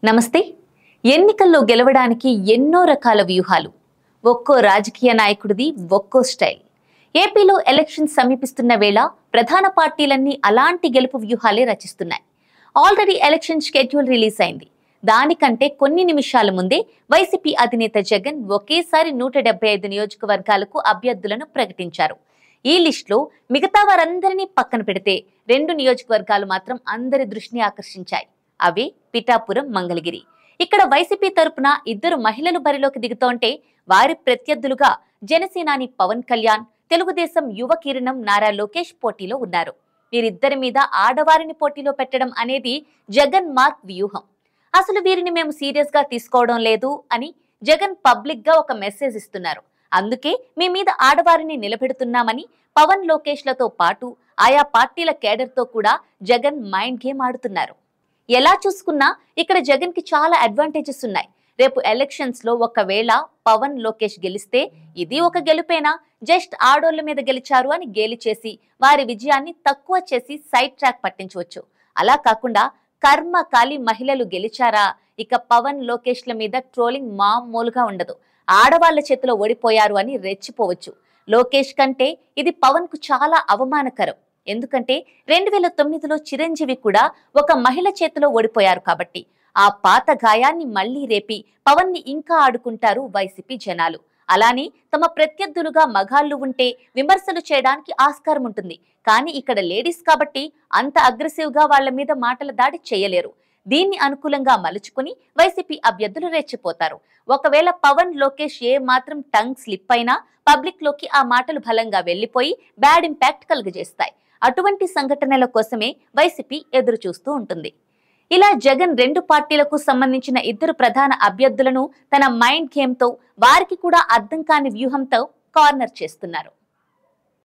నమస్తే. ఎన్నికల్లో గెలవడానికి ఎన్నో రకాల వ్యూహాలు. ఒక్కో రాజకీయ నాయకుడిది ఒక్కో స్టైల్. ఏపీలో ఎలక్షన్స్ సమీపిస్తున్న వేళ ప్రధాన పార్టీలన్నీ అలాంటి గెలుపు వ్యూహాలే రచిస్తున్నాయి. ఆల్రెడీ ఎలక్షన్ షెడ్యూల్ రిలీజ్ అయింది. దానికంటే కొన్ని నిమిషాల ముందే వైసీపీ అధినేత జగన్ ఒకేసారి 175 నియోజకవర్గాలకు అభ్యర్థులను ప్రకటించారు. ఈ లిస్టులో మిగతా వారందరినీ పక్కన పెడితే 2 నియోజకవర్గాలు మాత్రం అందరి దృష్టిని ఆకర్షించాయి. అవే పిఠాపురం, మంగళగిరి. ఇక్కడ వైసీపీ తరపున 2 మహిళలు బరిలోకి దిగుతోంటే వారి ప్రత్యర్థులుగా జనసేనాని పవన్ కళ్యాణ్, తెలుగుదేశం యువ కిరణం నారా లోకేష్ పోటీలో ఉన్నారు. వీరిద్దరి మీద ఆడవారిని పోటీలో పెట్టడం అనేది జగన్ మార్క్ వ్యూహం. అసలు వీరిని మేము సీరియస్ గా తీసుకోవడం లేదు అని జగన్ పబ్లిక్ గా ఒక మెసేజ్ ఇస్తున్నారు. అందుకే మీ మీద ఆడవారిని నిలబెడుతున్నామని పవన్, లోకేష్లతో పాటు ఆయా పార్టీల కేడర్ తో కూడా జగన్ మైండ్ గేమ్ ఆడుతున్నారు. ఎలా చూసుకున్నా ఇక్కడ జగన్ కి చాలా అడ్వాంటేజెస్ ఉన్నాయి. రేపు ఎలక్షన్స్ లో ఒకవేళ పవన్, లోకేష్ గెలిస్తే ఇది ఒక గెలుపేనా, జస్ట్ ఆడోళ్ల మీద గెలిచారు అని గేలి చేసి వారి విజయాన్ని తక్కువ చేసి సైడ్ ట్రాక్ పట్టించవచ్చు. అలా కాకుండా కర్మ కాలి మహిళలు గెలిచారా, ఇక పవన్, లోకేష్ల మీద ట్రోలింగ్ మామూలుగా ఉండదు. ఆడవాళ్ల చేతిలో ఓడిపోయారు అని రెచ్చిపోవచ్చు. లోకేష్ కంటే ఇది పవన్ కు చాలా అవమానకరం. ఎందుకంటే 2009లో చిరంజీవి కూడా ఒక మహిళ చేతిలో ఓడిపోయారు కాబట్టి ఆ పాత గాయాన్ని మళ్లీ రేపి పవన్ ని ఇంకా ఆడుకుంటారు వైసీపీ జనాలు. అలానే తమ ప్రత్యర్థులుగా మగాళ్లు ఉంటే విమర్శలు చేయడానికి ఆస్కారం ఉంటుంది. కానీ ఇక్కడ లేడీస్ కాబట్టి అంత అగ్రెసివ్ గా వాళ్ల మీద మాటల దాడి చేయలేరు. దీన్ని అనుకూలంగా మలుచుకుని వైసీపీ అభ్యర్థులు రెచ్చిపోతారు. ఒకవేళ పవన్, లోకేష్ ఏ మాత్రం టంగ్ స్లిప్ అయినా పబ్లిక్ లోకి ఆ మాటలు బలంగా వెళ్లిపోయి బ్యాడ్ ఇంపాక్ట్ కలుగజేస్తాయి. అటువంటి సంఘటనల కోసమే వైసీపీ ఎదురు చూస్తూ ఉంటుంది. ఇలా జగన్ 2 పార్టీలకు సంబంధించిన 2 ప్రధాన అభ్యర్థులను తన మైండ్ గేమ్ తో, వారికి కూడా అర్థం కాని వ్యూహంతో కార్నర్ చేస్తున్నారు.